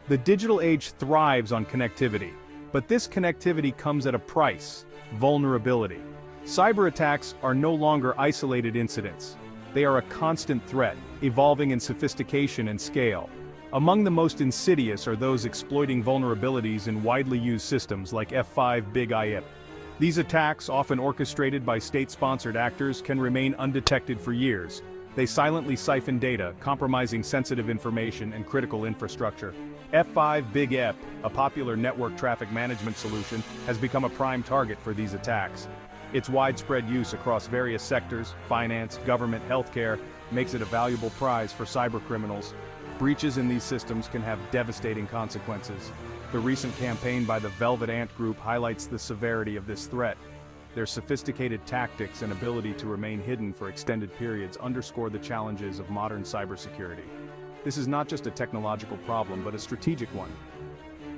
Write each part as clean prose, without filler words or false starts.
The digital age thrives on connectivity, but this connectivity comes at a price: vulnerability. Cyber attacks are no longer isolated incidents. They are a constant threat, evolving in sophistication and scale. Among the most insidious are those exploiting vulnerabilities in widely used systems like F5 Big IP. These attacks, often orchestrated by state-sponsored actors, can remain undetected for years. They silently siphon data, compromising sensitive information and critical infrastructure. F5 Big IP, a popular network traffic management solution, has become a prime target for these attacks. Its widespread use across various sectors, finance, government, healthcare, makes it a valuable prize for cybercriminals. Breaches in these systems can have devastating consequences. The recent campaign by the Velvet Ant Group highlights the severity of this threat. Their sophisticated tactics and ability to remain hidden for extended periods underscore the challenges of modern cybersecurity. This is not just a technological problem, but a strategic one.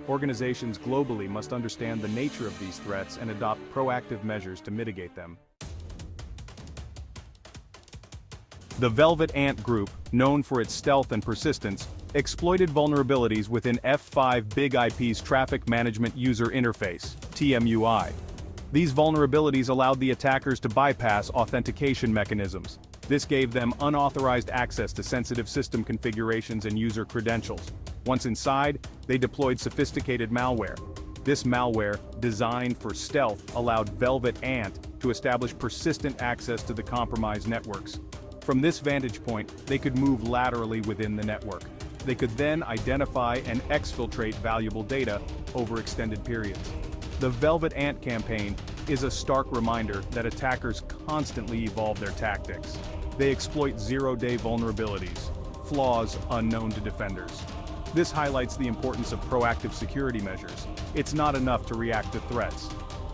Organizations globally must understand the nature of these threats and adopt proactive measures to mitigate them. The Velvet Ant Group, known for its stealth and persistence, exploited vulnerabilities within F5 Big IP's Traffic Management User Interface, TMUI. These vulnerabilities allowed the attackers to bypass authentication mechanisms. This gave them unauthorized access to sensitive system configurations and user credentials. Once inside, they deployed sophisticated malware. This malware, designed for stealth, allowed Velvet Ant to establish persistent access to the compromised networks. From this vantage point, they could move laterally within the network. They could then identify and exfiltrate valuable data over extended periods. The Velvet Ant campaign is a stark reminder that attackers constantly evolve their tactics. They exploit zero-day vulnerabilities, flaws unknown to defenders. This highlights the importance of proactive security measures. It's not enough to react to threats.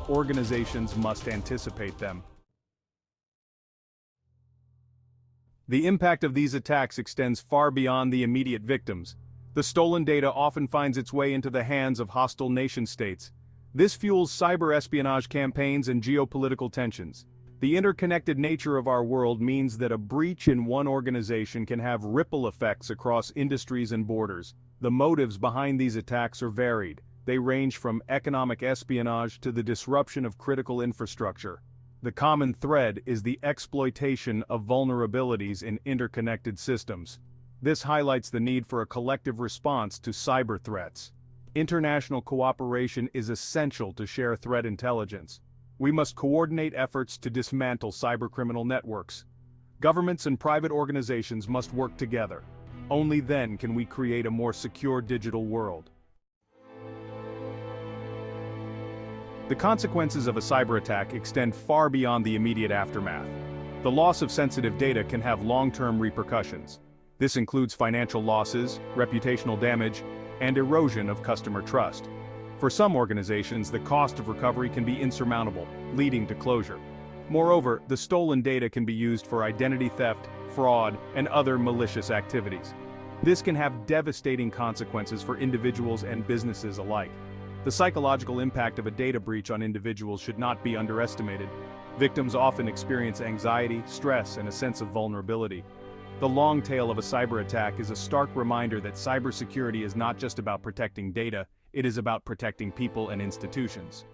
Organizations must anticipate them. The impact of these attacks extends far beyond the immediate victims. The stolen data often finds its way into the hands of hostile nation-states. This fuels cyber espionage campaigns and geopolitical tensions. The interconnected nature of our world means that a breach in one organization can have ripple effects across industries and borders. The motives behind these attacks are varied. They range from economic espionage to the disruption of critical infrastructure. The common thread is the exploitation of vulnerabilities in interconnected systems. This highlights the need for a collective response to cyber threats. International cooperation is essential to share threat intelligence. We must coordinate efforts to dismantle cybercriminal networks. Governments and private organizations must work together. Only then can we create a more secure digital world. The consequences of a cyber attack extend far beyond the immediate aftermath. The loss of sensitive data can have long-term repercussions. This includes financial losses, reputational damage, and erosion of customer trust. For some organizations, the cost of recovery can be insurmountable, leading to closure. Moreover, the stolen data can be used for identity theft, fraud, and other malicious activities. This can have devastating consequences for individuals and businesses alike. The psychological impact of a data breach on individuals should not be underestimated. Victims often experience anxiety, stress, and a sense of vulnerability. The long tail of a cyber attack is a stark reminder that cybersecurity is not just about protecting data, it is about protecting people and institutions.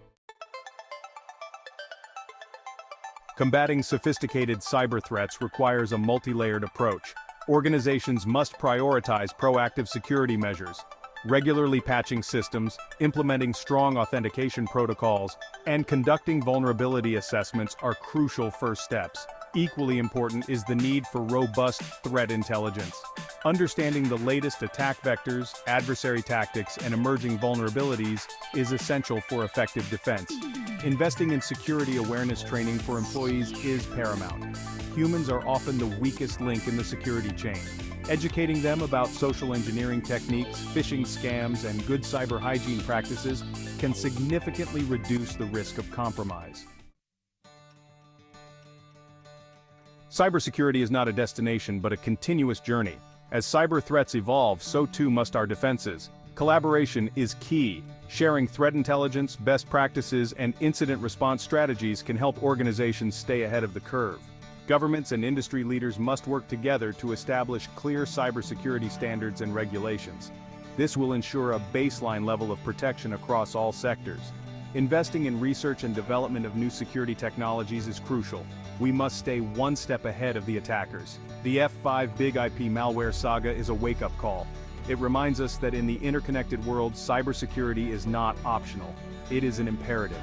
Combating sophisticated cyber threats requires a multi-layered approach. Organizations must prioritize proactive security measures, regularly patching systems, implementing strong authentication protocols, and conducting vulnerability assessments are crucial first steps. Equally important is the need for robust threat intelligence. Understanding the latest attack vectors, adversary tactics, and emerging vulnerabilities is essential for effective defense. Investing in security awareness training for employees is paramount. Humans are often the weakest link in the security chain. Educating them about social engineering techniques, phishing scams, and good cyber hygiene practices can significantly reduce the risk of compromise. Cybersecurity is not a destination but a continuous journey. As cyber threats evolve, so too must our defenses. Collaboration is key. Sharing threat intelligence, best practices, and incident response strategies can help organizations stay ahead of the curve. Governments and industry leaders must work together to establish clear cybersecurity standards and regulations. This will ensure a baseline level of protection across all sectors. Investing in research and development of new security technologies is crucial. We must stay one step ahead of the attackers. The F5 Big IP malware saga is a wake-up call. It reminds us that in the interconnected world, cybersecurity is not optional. It is an imperative.